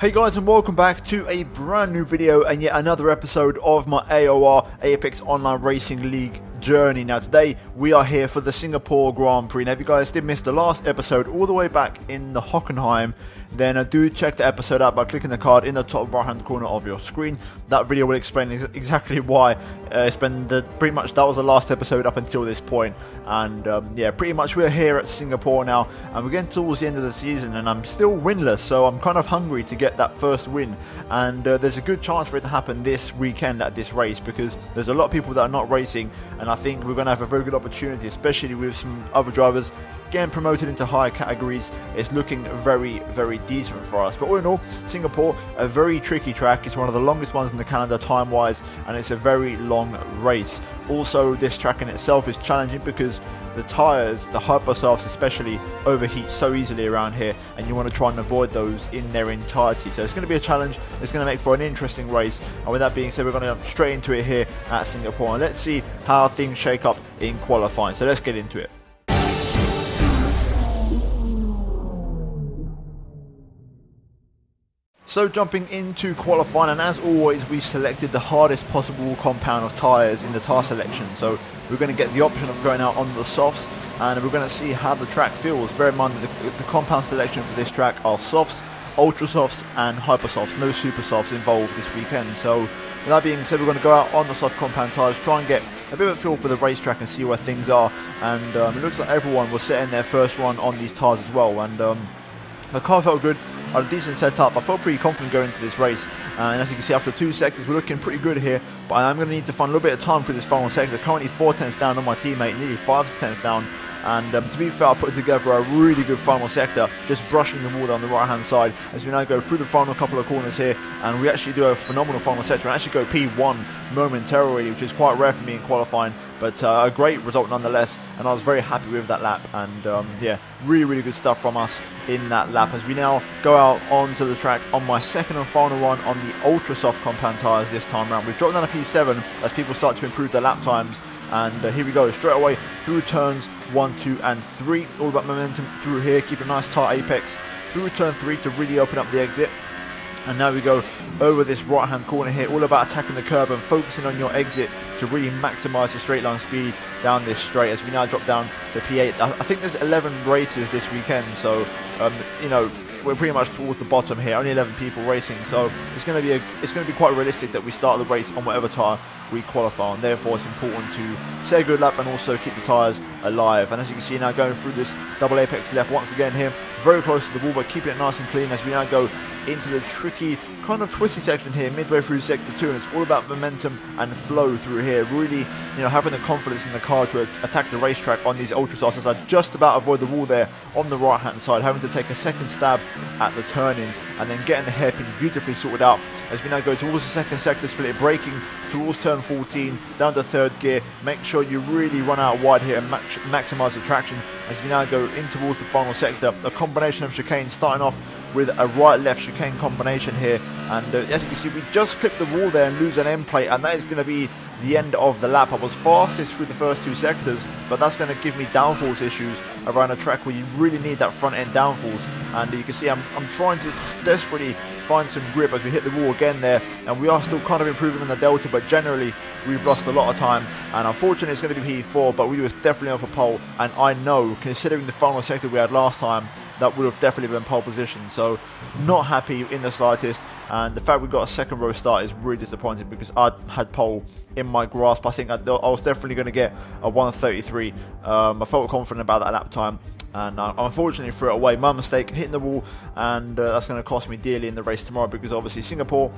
Hey guys, and welcome back to a brand new video and yet another episode of my AOR Apex Online Racing League journey. Now today we are here for the Singapore Grand Prix. Now if you guys did miss the last episode all the way back in the Hockenheim, then do check the episode out by clicking the card in the top right hand corner of your screen. That video will explain exactly why it's been pretty much that was the last episode up until this point. And yeah, pretty much we're here at Singapore now and we're getting towards the end of the season and I'm still winless, so I'm kind of hungry to get that first win. And there's a good chance for it to happen this weekend at this race because there's a lot of people that are not racing, and I think we're going to have a very good opportunity, especially with some other drivers getting promoted into higher categories. It's looking very, very decent for us. But all in all, Singapore, a very tricky track. It's one of the longest ones in the calendar time-wise, and it's a very long race. Also, this track in itself is challenging because the tyres, the hypersofts especially, overheat so easily around here, and you want to try and avoid those in their entirety. So it's going to be a challenge. It's going to make for an interesting race. And with that being said, we're going to jump straight into it here at Singapore, and let's see how things shake up in qualifying. So let's get into it. So jumping into qualifying, and as always we selected the hardest possible compound of tyres in the tyre selection. So we're going to get the option of going out on the softs, and we're going to see how the track feels. Bear in mind that the compound selection for this track are softs, ultra softs and hyper softs. No super softs involved this weekend. So with that being said, we're going to go out on the soft compound tyres, try and get a bit of a feel for the racetrack and see where things are. And it looks like everyone was setting their first run on these tyres as well, and the car felt good. I had a decent setup. I felt pretty confident going into this race, and as you can see, after 2 sectors we're looking pretty good here, but I'm going to need to find a little bit of time through this final sector. Currently 4 tenths down on my teammate, nearly 5 tenths down, and to be fair, I put together a really good final sector, just brushing the wall on the right hand side as we now go through the final couple of corners here, and we actually do a phenomenal final sector and actually go P1 momentarily, which is quite rare for me in qualifying, but a great result nonetheless, and I was very happy with that lap. And yeah, really good stuff from us in that lap as we now go out onto the track on my second and final run on the ultra soft compound tyres this time around. We've dropped down a P7 as people start to improve their lap times, and here we go straight away through turns 1, 2 and 3, all about momentum through here. Keep a nice tight apex through turn 3 to really open up the exit. And now we go over this right hand corner here, all about attacking the curb and focusing on your exit to really maximise the straight line speed down this straight as we now drop down to P8. I think there's 11 races this weekend, so you know, we're pretty much towards the bottom here, only 11 people racing, so it's going to be quite realistic that we start the race on whatever tyre we qualify on. Therefore it's important to set a good lap and also keep the tyres alive. And as you can see now, going through this double apex left once again here, very close to the wall but keeping it nice and clean as we now go into the tricky kind of twisty section here midway through sector 2, and it's all about momentum and flow through here, really, you know, having the confidence in the car to attack the racetrack on these ultra softs as I just about avoid the wall there on the right hand side, having to take a second stab at the turning and then getting the hairpin beautifully sorted out as we now go towards the second sector split, braking towards turn 14 down to third gear. Make sure you really run out wide here and maximise the traction as we now go in towards the final sector. A combination of chicane starting off with a right-left chicane combination here, and as you can see we just clip the wall there and lose an end plate, and that is going to be the end of the lap. I was fastest through the first 2 sectors, but that's going to give me downforce issues around a track where you really need that front end downforce. And you can see I'm trying to just desperately find some grip as we hit the wall again there, and we are still kind of improving on the delta, but generally we've lost a lot of time, and unfortunately it's going to be P4, but we was definitely off a pole, and I know, considering the final sector we had last time, that would have definitely been pole position. So not happy in the slightest, and the fact we got a second row start is really disappointing because I had pole in my grasp. I think I was definitely going to get a 1:33. I felt confident about that lap time, and I unfortunately threw it away. My mistake, hitting the wall, and that's going to cost me dearly in the race tomorrow because obviously Singapore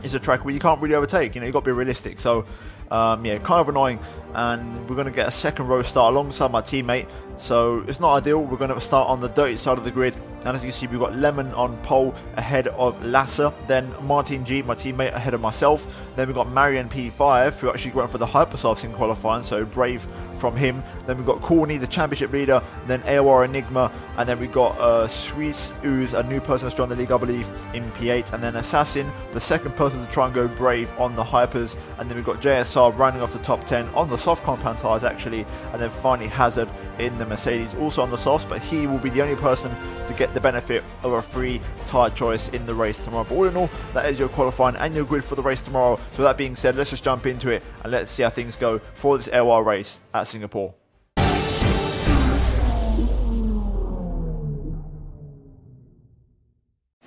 is a track where you can't really overtake, you know, you've got to be realistic. So yeah, kind of annoying, and we're going to get a second row start alongside my teammate, so it's not ideal. We're going to start on the dirty side of the grid, and as you can see we've got Lemon on pole ahead of Lasser, then Martin G, my teammate, ahead of myself, then we've got Marion P5 who actually went for the hypersofts in qualifying, so brave from him. Then we've got Corny, the championship leader, then AOR Enigma, and then we've got Suisse, who's a new person that's joined the league I believe, in P8, and then Assassin, the second person to try and go brave on the hypers, and then we've got JSR rounding off the top 10 on the soft compound tyres actually, and then finally Hazard in the Mercedes, also on the softs, but he will be the only person to get the benefit of a free tyre choice in the race tomorrow. But all in all, that is your qualifying and your grid for the race tomorrow. So with that being said, let's just jump into it and let's see how things go for this AOR race at Singapore.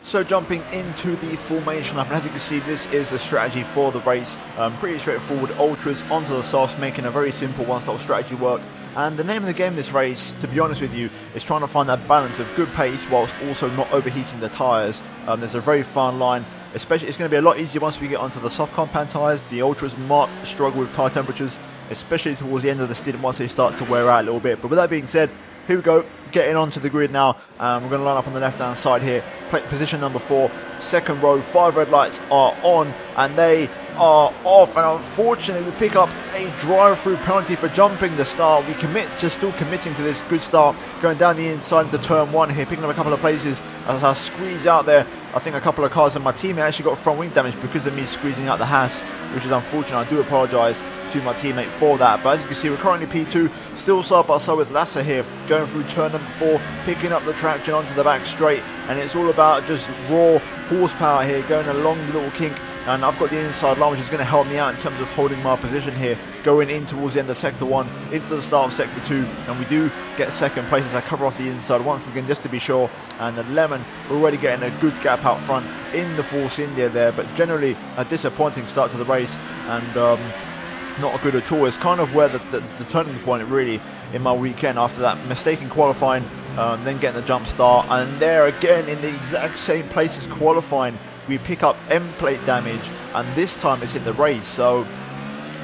So jumping into the formation up, and as you can see, this is the strategy for the race. Pretty straightforward, ultras onto the softs, making a very simple one-stop strategy work. And the name of the game this race, to be honest with you, is trying to find that balance of good pace whilst also not overheating the tyres. There's a very fine line, especially it's going to be a lot easier once we get onto the soft compound tyres. The ultras might struggle with tyre temperatures, especially towards the end of the stint once they start to wear out a little bit. But with that being said, here we go, getting onto the grid now. We're going to line up on the left-hand side here. Position number 4, second row, 5 red lights are on and they are off. And unfortunately, we pick up a drive-through penalty for jumping the start. We commit to still committing to this good start, going down the inside into turn 1 here, picking up a couple of places as I squeeze out there. I think a couple of cars and my teammate actually got front wing damage because of me squeezing out the Haas, which is unfortunate. I do apologise to my teammate for that, but as you can see, we're currently P2, still side by side with Lasser here, going through turn number 4, picking up the traction onto the back straight, and it's all about just raw horsepower here, going along the little kink, and I've got the inside line, which is going to help me out in terms of holding my position here, going in towards the end of sector 1, into the start of sector 2, and we do get second place as I cover off the inside once again, just to be sure. And the Lemon already getting a good gap out front in the Force India there, but generally a disappointing start to the race, and not good at all. It's kind of where the turning point really in my weekend after that mistake in qualifying, then getting the jump start, and there again in the exact same place as qualifying, we pick up end plate damage, and this time it's in the race, so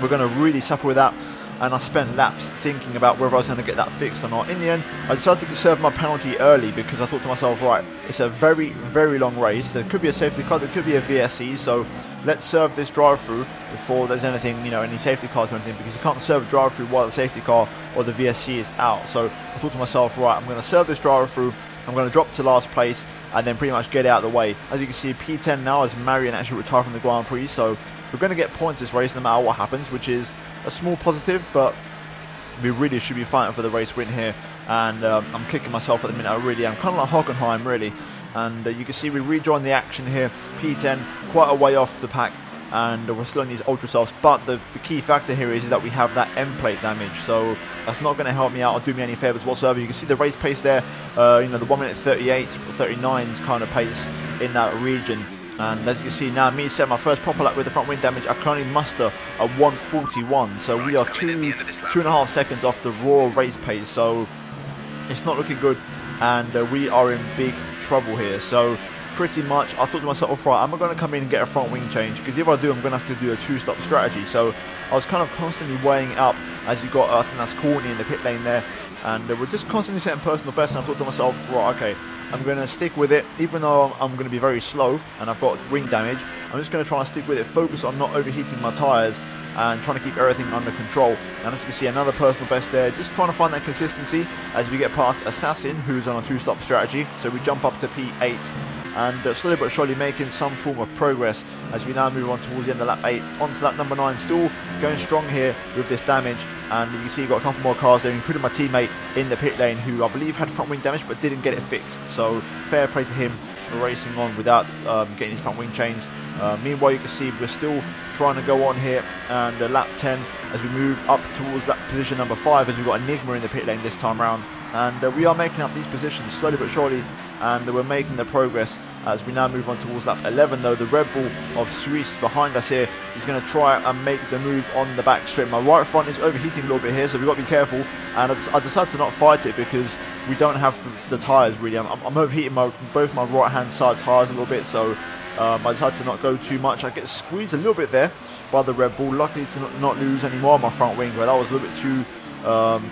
we're going to really suffer with that. And I spent laps thinking about whether I was going to get that fixed or not. In the end, I decided to serve my penalty early because I thought to myself, right, it's a very, very long race. There could be a safety car, there could be a VSC, so let's serve this drive-through before there's anything, any safety cars or anything, because you can't serve a drive-through while the safety car or the VSC is out. So I thought to myself, right, I'm going to serve this drive-through, I'm going to drop to last place, and then pretty much get out of the way. As you can see, P10 now as Marion actually retired from the Grand Prix, so we're going to get points this race no matter what happens, which is a small positive, but we really should be fighting for the race win here. And I'm kicking myself at the minute, I really am. Kind of like Hockenheim, really. And you can see we rejoin the action here. P10 quite a way off the pack, and we're still in these ultra softs. But the key factor here is that we have that end plate damage, so that's not going to help me out or do me any favours whatsoever. You can see the race pace there, the 1 minute 38 or 39 kind of pace in that region. And as you can see now, me set my first proper lap with the front wing damage. I can only muster a 1:41, so we are 2.5 seconds off the raw race pace, so it's not looking good, and we are in big trouble here. So pretty much I thought to myself, right, am I going to come in and get a front wing change? Because if I do, I'm going to have to do a 2-stop strategy. So I was kind of constantly weighing up as you got, I think that's Courtney in the pit lane there, and we're just constantly setting personal best, and I thought to myself, right, okay, I'm going to stick with it, even though I'm going to be very slow and I've got wing damage. I'm just going to try and stick with it, focus on not overheating my tyres and trying to keep everything under control. And as you can see, another personal best there, just trying to find that consistency as we get past Assassin, who's on a 2-stop strategy. So we jump up to P8, and slowly but surely making some form of progress as we now move on towards the end of lap 8 onto lap number 9, still going strong here with this damage. And you can see you've got a couple more cars there, including my teammate in the pit lane, who I believe had front wing damage but didn't get it fixed, so fair play to him for racing on without getting his front wing changed. Meanwhile, you can see we're still trying to go on here, and lap 10 as we move up towards that position number 5, as we've got Enigma in the pit lane this time around, and we are making up these positions slowly but surely, and we're making the progress as we now move on towards lap 11. Though the Red Bull of Suisse behind us here is going to try and make the move on the back straight. My right front is overheating a little bit here, so we've got to be careful, and I decided to not fight it because we don't have the tyres really. I'm overheating both my right hand side tyres a little bit, so I decided to not go too much. I get squeezed a little bit there by the Red Bull, luckily to not lose any more on my front wing, but that was a little bit too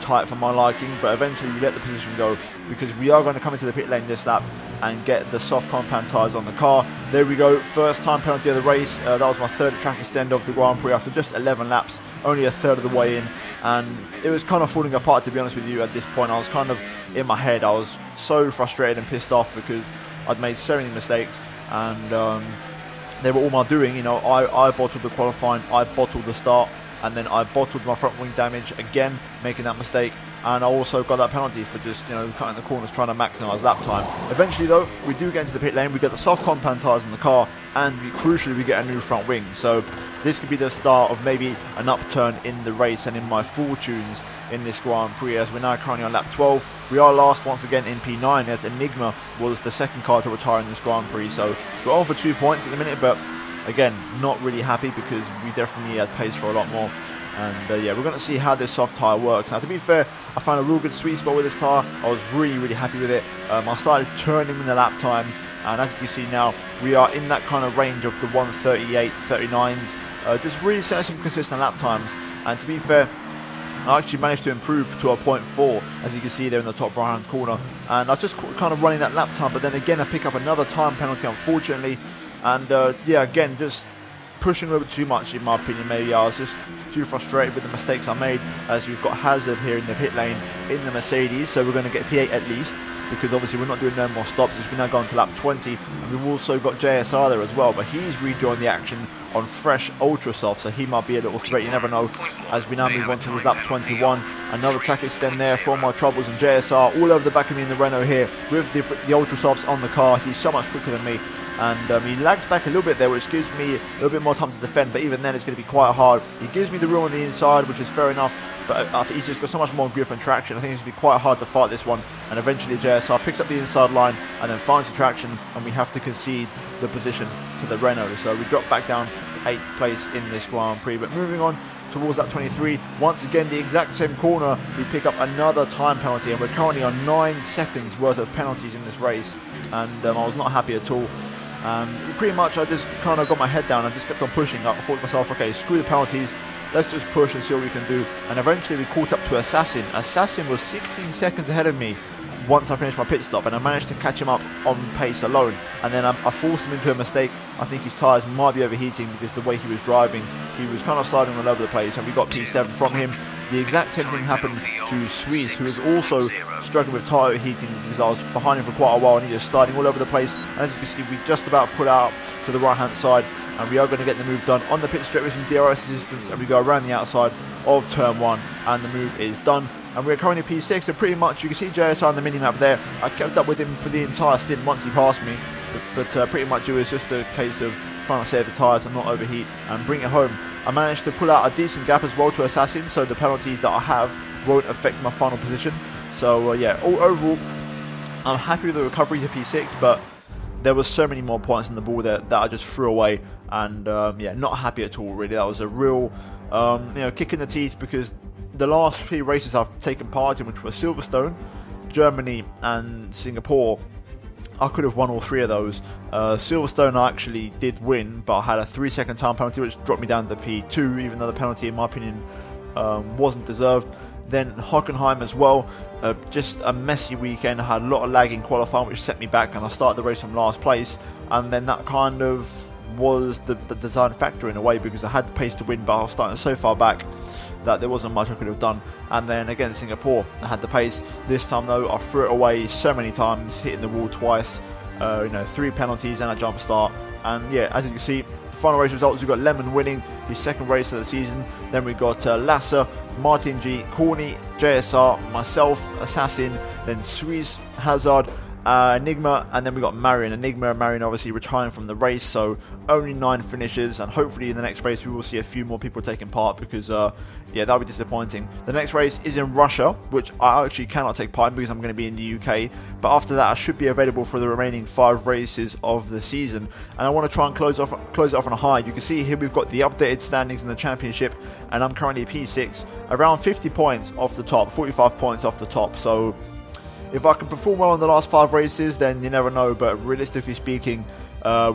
tight for my liking. But eventually we let the position go because we are going to come into the pit lane this lap and get the soft compound tyres on the car. There we go, first time penalty of the race. That was my third track extend of the Grand Prix after just 11 laps, only a third of the way in, and it was kind of falling apart, to be honest with you. At this point I was kind of in my head, I was so frustrated and pissed off because I'd made so many mistakes, and they were all my doing. I bottled the qualifying, I bottled the start, and then I bottled my front wing damage again, making that mistake. and I also got that penalty for just, you know, cutting the corners, trying to maximise lap time. Eventually though, we do get into the pit lane, we get the soft compound tyres in the car, and crucially we get a new front wing. So this could be the start of maybe an upturn in the race and in my fortunes in this Grand Prix, as we're now currently on lap 12. We are last once again in P9, as Enigma was the second car to retire in this Grand Prix. So we're on for 2 points at the minute, but again, not really happy because we definitely had pace for a lot more. And yeah, we're going to see how this soft tyre works. Now, to be fair, I found a real good sweet spot with this tyre. I was really happy with it. I started turning in the lap times, and as you can see now, we are in that kind of range of the 1:38, 39s. Just really setting some consistent lap times. And to be fair, I actually managed to improve to a 0.4, as you can see there in the top right hand corner. And I was just kind of running that lap time, but then again I pick up another time penalty, unfortunately. And yeah, again, just pushing a little bit too much in my opinion. Maybe I was just too frustrated with the mistakes I made, as we've got Hazard here in the pit lane in the Mercedes. So we're going to get P8 at least, because obviously we're not doing no more stops, as we're now going to lap 20. And we've also got JSR there as well, but he's rejoined the action on fresh ultra soft, so he might be a little threat, you never know, as we now move on to his lap 21. Another track extend there for my troubles, and JSR all over the back of me in the Renault here with the ultra softs on the car. He's so much quicker than me, and he lags back a little bit there, which gives me a little bit more time to defend, but even then it's going to be quite hard. He gives me the room on the inside, which is fair enough, but I think he's just got so much more grip and traction. I think it's going to be quite hard to fight this one, and eventually JSR picks up the inside line and then finds the traction, and we have to concede the position to the Renault. So we drop back down to 8th place in this Grand Prix. But moving on towards that 23, once again the exact same corner, we pick up another time penalty, and we're currently on 9 seconds worth of penalties in this race, and I was not happy at all. Pretty much I just kind of got my head down and just kept on pushing. I thought to myself, okay, screw the penalties, let's just push and see what we can do. And eventually we caught up to Assassin. Assassin was 16 seconds ahead of me once I finished my pit stop, and I managed to catch him up on pace alone. And then I forced him into a mistake. I think his tyres might be overheating, because the way he was driving, he was kind of sliding all over the place, and we got P7 from him. The exact same thing happened to Sweet, who was also struggling with tyre overheating, because I was behind him for quite a while and he was sliding all over the place. And as you can see, we just about put out to the right hand side, and we are going to get the move done on the pit strip with some DRS assistance, and we go around the outside of turn 1, and the move is done. And we're currently P6, so pretty much you can see JSR on the mini-map there. I kept up with him for the entire stint once he passed me, but pretty much it was just a case of trying to save the tyres and not overheat and bring it home. I managed to pull out a decent gap as well to Assassin, so the penalties that I have won't affect my final position. So yeah, overall I'm happy with the recovery to P6, but there was so many more points on the ball there that I just threw away, and yeah, not happy at all really. That was a real you know, kick in the teeth, because the last 3 races I've taken part in, which were Silverstone, Germany and Singapore, I could have won all 3 of those. Silverstone I actually did win, but I had a 3-second time penalty, which dropped me down to P2, even though the penalty in my opinion wasn't deserved. Then Hockenheim as well, just a messy weekend. I had a lot of lag in qualifying, which set me back, and I started the race from last place, and then that kind of was the design factor in a way, because I had the pace to win, but I was starting so far back that there wasn't much I could have done. And then again Singapore, I had the pace. This time though, I threw it away so many times, hitting the wall twice, you know, 3 penalties and a jump start. And yeah, as you can see, the final race results, we've got Lemon winning his 2nd race of the season. Then we got Lasser, Martin G, Corny, JSR, myself, Assassin, then Suisse, Hazard, Enigma, and then we got Marion. Enigma and Marion obviously retiring from the race, so only 9 finishes, and hopefully in the next race we will see a few more people taking part, because yeah, that'll be disappointing. The next race is in Russia, which I actually cannot take part in because I'm going to be in the UK, but after that I should be available for the remaining 5 races of the season, and I want to try and close it off on a high. You can see here we've got the updated standings in the championship, and I'm currently P6, around 50 points off the top, 45 points off the top. So if I can perform well in the last 5 races, then you never know. But realistically speaking,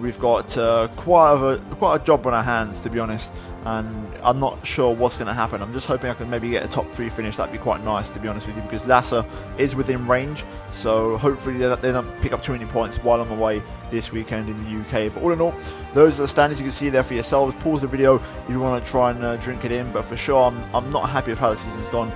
we've got quite a job on our hands, to be honest, and I'm not sure what's going to happen. I'm just hoping I can maybe get a top 3 finish. That'd be quite nice, to be honest with you, because Lasser is within range, so hopefully they don't pick up too many points while I'm away this weekend in the UK. But all in all, those are the standings. You can see there for yourselves. Pause the video if you want to try and drink it in, but for sure I'm not happy with how the season's gone.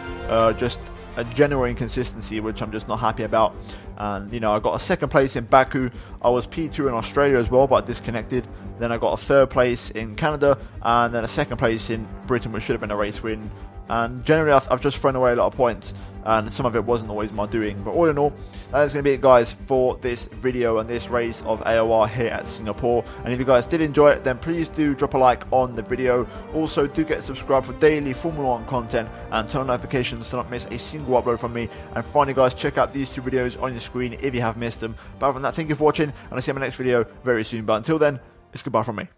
Just a general inconsistency, which I'm just not happy about. And you know, I got a 2nd place in Baku. I was P2 in Australia as well, but I disconnected. then I got a 3rd place in Canada, and then a 2nd place in Britain, which should have been a race win. And generally I've just thrown away a lot of points, and some of it wasn't always my doing. But all in all, that is going to be it, guys, for this video and this race of AOR here at Singapore. And if you guys did enjoy it, then please do drop a like on the video. Also, do get subscribed for daily Formula 1 content, and turn on notifications to not miss a single upload from me. And finally, guys, check out these 2 videos on your screen if you have missed them. But other than that, thank you for watching, and I'll see you in my next video very soon. But until then, it's goodbye from me.